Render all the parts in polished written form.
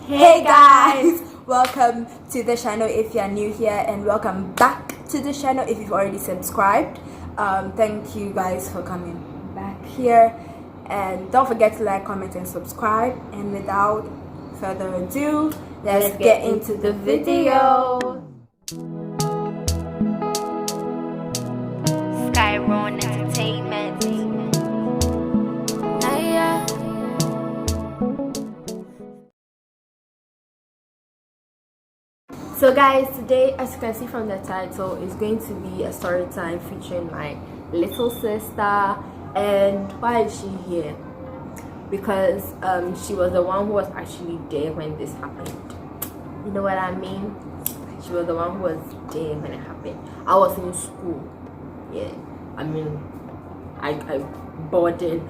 Hey guys, welcome to the channel if you're new here, and welcome back to the channel if you've already subscribed. Thank you guys for coming back here, and don't forget to like, comment and subscribe. And without further ado, let's get into the video. Entertainment. So guys, today, as you can see from the title, is going to be a story time featuring my little sister. And why is she here? Because she was the one who was actually there when this happened. You know what I mean? She was the one who was there when it happened. I was in school. Yeah, I mean, I boarded.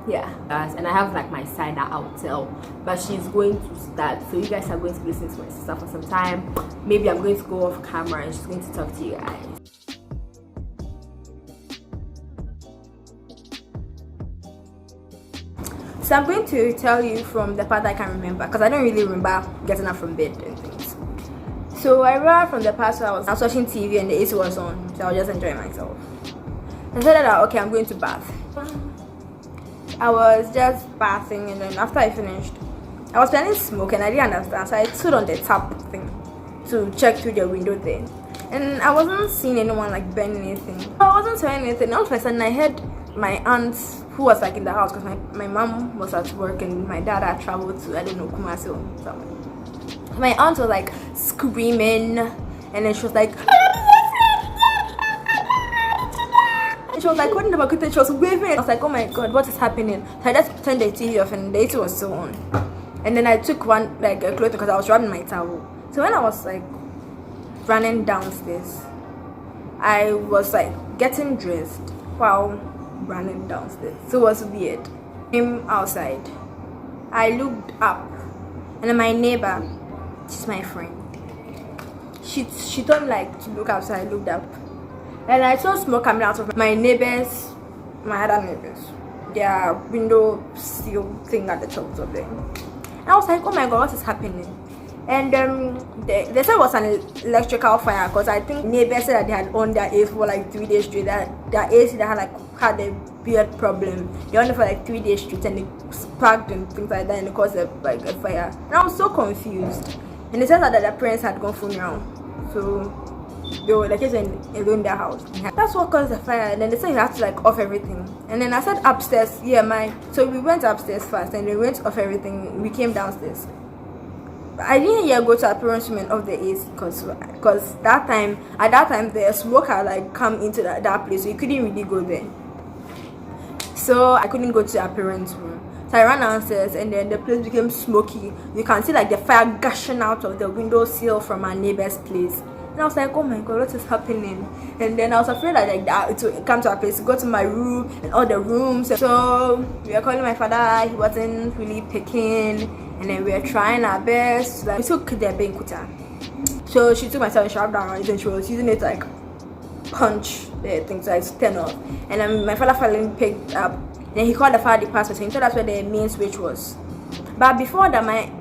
Yeah, guys, and I have like my side that I'll tell, but she's going to start, so you guys are going to listen to my sister for some time. Maybe I'm going to go off camera and she's going to talk to you guys. So I'm going to tell you from the part I can remember, because I don't really remember getting up from bed and things. So I remember from the past where I was watching TV and the AC was on, so I was just enjoying myself. I said that okay, I'm going to bath. I was just bathing, and then after I finished, I was planning to smoke and I didn't understand, so I stood on the tap thing to check through the window thing, and I wasn't seeing anyone like burning anything. I wasn't seeing anything. All of a sudden I heard my aunt, who was like in the house, because my mom was at work and my dad had traveled to, I don't know, Kumasi or somewhere. My aunt was like screaming, and then she was like, and she was like holding the bucket and she was waving. I was like, oh my god, what is happening? So I just turned the TV off and the AC was still on. And then I took one like a cloth because I was rubbing my towel. So when I was like running downstairs, I was like getting dressed while running downstairs. So it was weird. I came outside. I looked up, and then my neighbor, she's my friend, she told me like to look outside. I looked up, and I saw smoke coming out of my neighbors, my other neighbors, their window sill thing at the top of them. And I was like, oh my god, what is happening? And they said it was an electrical fire, because I think neighbors said that they had on their AC for like 3 days straight. That their AC that had a weird problem. They on it for like 3 days straight, and it sparked and things like that, and it caused like a fire. And I was so confused. And they said that their parents had gone funeral, so they were like just in their house. That's what caused the fire. And then they said you have to like off everything. And then I said upstairs, yeah, so we went upstairs first, and we went off everything. We came downstairs. I didn't yet go to appearance room and off the AC, because at that time the smoke had like come into that place, so you couldn't really go there. So I couldn't go to the appearance room. So I ran downstairs, and then the place became smoky. You can see like the fire gushing out of the window sill from our neighbor's place. And I was like, oh my god, what is happening? And then I was afraid that like that it would come to our place, go to my room and all the rooms. So we were calling my father, he wasn't really picking. And then we were trying our best. Like, we took the benkuta. So she took myself and shoved down, and then she was using it to like punch the things like turn off. And then my father finally picked up. And then he called the fire department, and so that's where the main switch was. But before that, my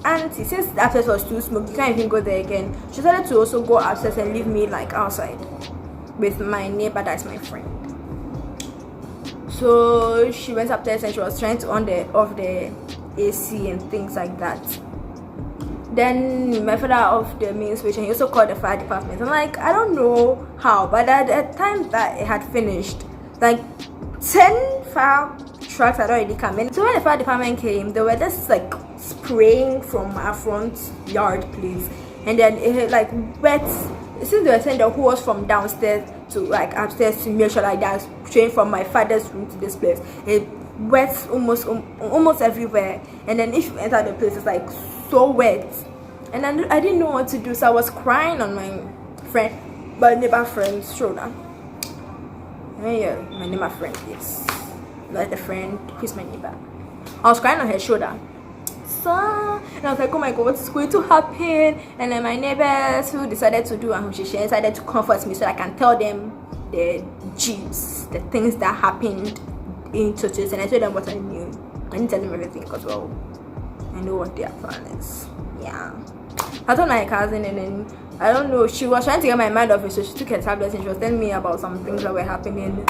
auntie, since the upstairs was too smoky, you can't even go there again. She decided to also go upstairs and leave me like outside with my neighbor, that's my friend. So she went upstairs and she was trying to off the AC and things like that. Then my father off the main switch, and he also called the fire department. I'm like, I don't know how, but at the time that it had finished, like 10 fire trucks had already come in. So when the fire department came, they were just like spraying from our front yard place, and then it had like wet. Since they were sending the hose from downstairs to like upstairs to make sure like that's spraying from my father's room to this place, it wet almost everywhere. And then if you enter the place, it's like so wet, and then I didn't know what to do, so I was crying on my neighbor friend's shoulder. Yeah, my neighbor friend, yes, like the friend who's my neighbor. I was crying on her shoulder. So, and I was like, oh my god, what's going to happen? And then my neighbors who decided to do and she decided to comfort me so I can tell them the things that happened in churches, and I told them what I knew. I didn't tell them everything because, well, I know what their plan is. Yeah. I told my cousin, and then I don't know, she was trying to get my mind off it, so she took her tablet and she was telling me about some things that were happening.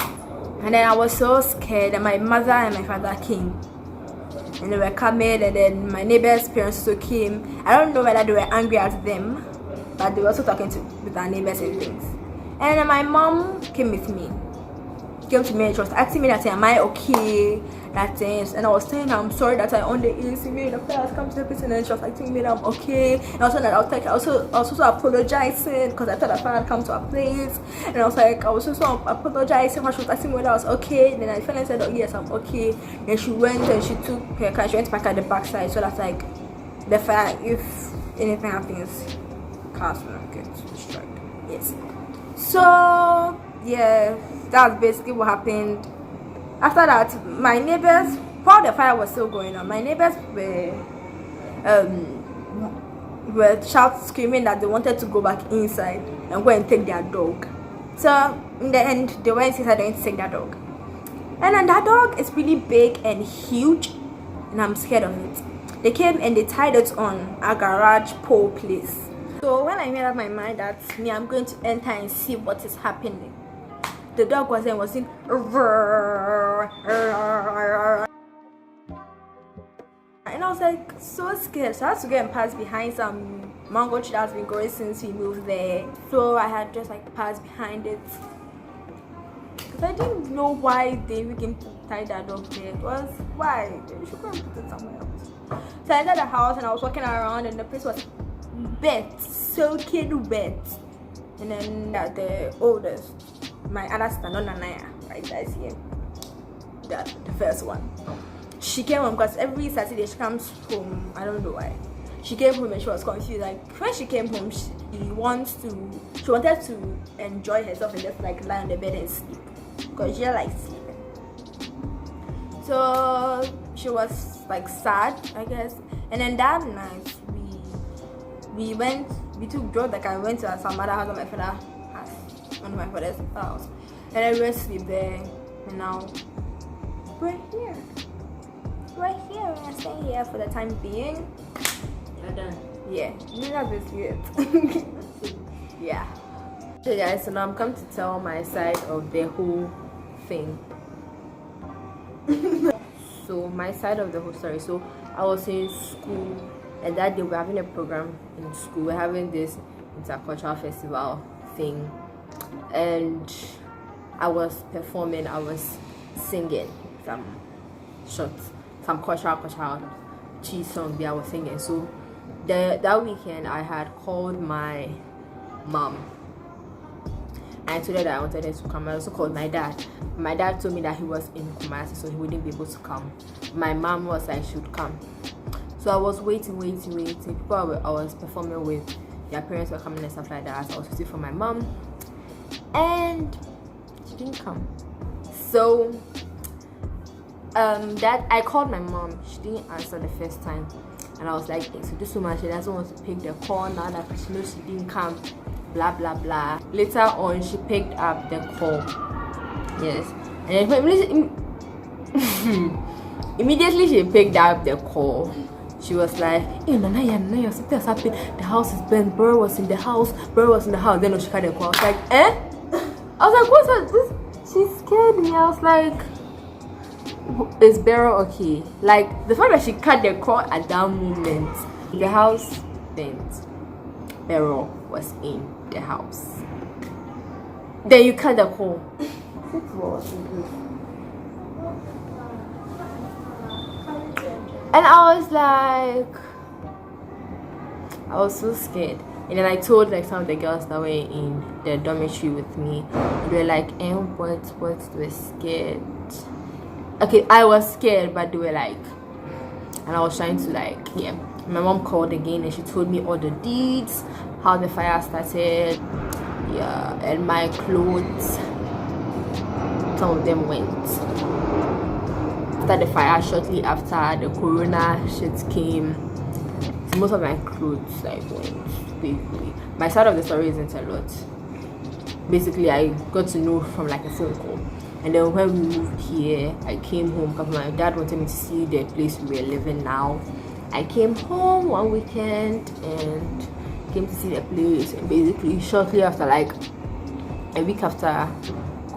And then I was so scared, and my mother and my father came. And they were coming, and then my neighbor's parents also came. I don't know whether they were angry at them, but they were also talking with our neighbors and things. And then my mom came with me. Came to me and she was asking me that, am I okay? That things, and I was saying I'm sorry that I on the AC made the first come to the person, and she was like telling me that I'm okay. And also that I was also apologizing because I thought I had come to a place, and I was like I was also apologizing when she was asking me whether I was okay. And then I finally said, oh yes, I'm okay. And she went and she took her car, she went back at the backside, so that's like the fire, if anything happens, cars will not get destroyed. Yes. So yeah, that's basically what happened. After that, my neighbors, while the fire was still going on, my neighbors were screaming that they wanted to go back inside and go and take their dog. So in the end, they went inside and take their dog. And then that dog is really big and huge, and I'm scared of it. They came and they tied it on a garage pole place. So when I made up my mind that I'm going to enter and see what is happening, the dog was in and I was like so scared, so I had to go and pass behind some mango tree that's been growing since we moved there. So I had just like passed behind it because I didn't know why they came to tie that dog there. It was why they should go and put it somewhere else. So I entered the house and I was walking around and the place was wet, soaking wet. And then the oldest, my other sister, not Naya, right, that's here, the first one, she came home because every Saturday she comes home. I don't know why. She came home and she was confused. Like when she came home, she wanted to enjoy herself and just like lie on the bed and sleep because she likes sleeping. So she was like sad, I guess. And then that night we drove the car and went to some other house on my father's house, on my father's house, and I went to sleep there. And now we're here. We're staying here for the time being. You're done. Yeah, that's basically it. Yeah. So guys, so now I'm come to tell my side of the whole thing. So my side of the whole story. So I was in school, and that day we're having a program in school. We're having this intercultural festival thing, and I was performing. I was singing some cultural cheese song I was singing. So that weekend I had called my mom and I told her that I wanted her to come. I also called my dad. My dad told me that he was in Kumasi, so he wouldn't be able to come. My mom was like, should come. So I was waiting. People I was performing with, their parents were coming and stuff like that. So I was waiting for my mom, and she didn't come. So that I called my mom. She didn't answer the first time, and I was like, so this woman, she doesn't want to pick the call now that she knows she didn't come. Blah blah blah. Later on, she picked up the call. Yes, and immediately she picked up the call. She was like, hey, Naya, something has happened. The house is burnt. Bro was in the house. Then she cut the call. I was like, eh? I was like, what's that? She scared me. I was like, is Bero okay? Like, the fact that she cut the call at that moment, the house burnt. Bero was in the house. Then you cut the call. And I was so scared. And then I told like some of the girls that were in the dormitory with me. They were like, what? They were scared. Okay, I was scared, but they were like, and I was trying to like, yeah. My mom called again and she told me all the deeds, how the fire started, yeah, and my clothes. Some of them went. After the fire, shortly after, the corona shit came. So most of my clothes like went. Basically, my side of the story isn't a lot. Basically, I got to know from like a phone call, And then when we moved here, I came home because my dad wanted me to see the place we were living now. I came home one weekend and came to see the place, and basically shortly after, like a week after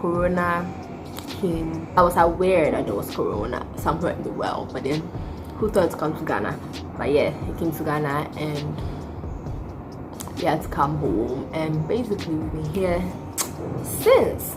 Corona came, I was aware that there was Corona somewhere in the world, but then who thought to come to Ghana? But yeah, he came to Ghana and he had to come home, and basically we've been here since.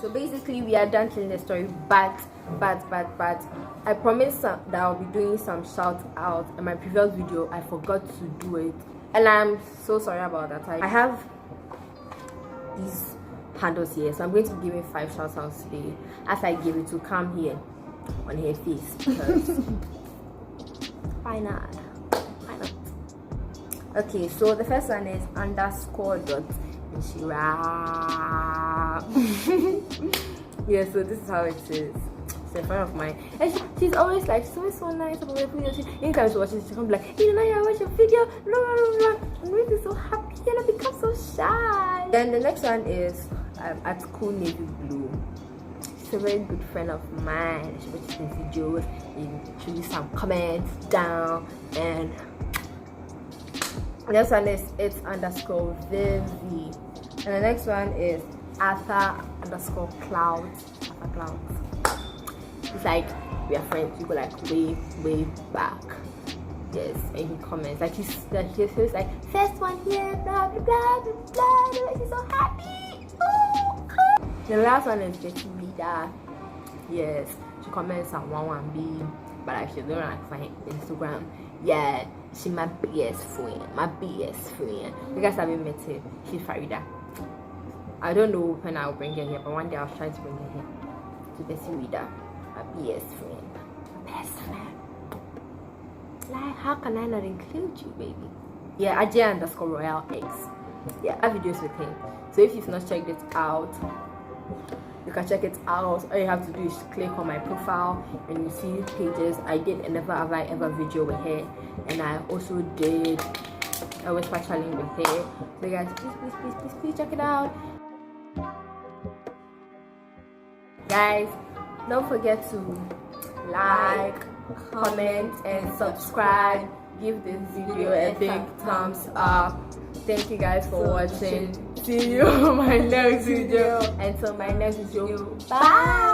So basically we are done telling the story, but I promised that I'll be doing some shout out in my previous video. I forgot to do it, and I'm so sorry about that. I have these handles here, so I'm going to be giving 5 shout outs today. As I give it to come here on her face, because why not? Okay, so the first one is _.Inshira. Yeah, so this is how it is. It's a friend of mine, and she's always like, she's always so nice about my video. Anytime she watches, she comes like, hey Naya, I watch your video, blah, blah, blah. I'm really so happy and I become so shy. Then the next one is at Cool Navy Blue. She's a very good friend of mine. She watches the videos and she leaves some comments down. And the next one is it's _Vivi. And the next one is Arthur_Clouds. It's like we are friends. We go like way back. Yes, and he comments like he's like first one here, blah blah blah blah blah. She's so happy. Oh, the last one is Betty Rita. Yes, she comments on 11B, but I should don't like find Instagram. Yeah, she's my biggest friend. You guys haven't met her. She's Farida. I don't know when I'll bring her here, but one day I'll try to bring her here. To Betty Rita, my best friend. Like, how can I not include you, baby? Yeah, Ajay_Royal_X. Yeah, I have videos with him. So if you've not checked it out, you can check it out. All you have to do is click on my profile and you see pages. I did a never have I ever video with her, and I also did a whisper challenge with her. So guys, please check it out. Guys, don't forget to like, comment and subscribe. Give this video a big thumbs up. Thank you guys for watching. See you on my next video. Until my next video, bye.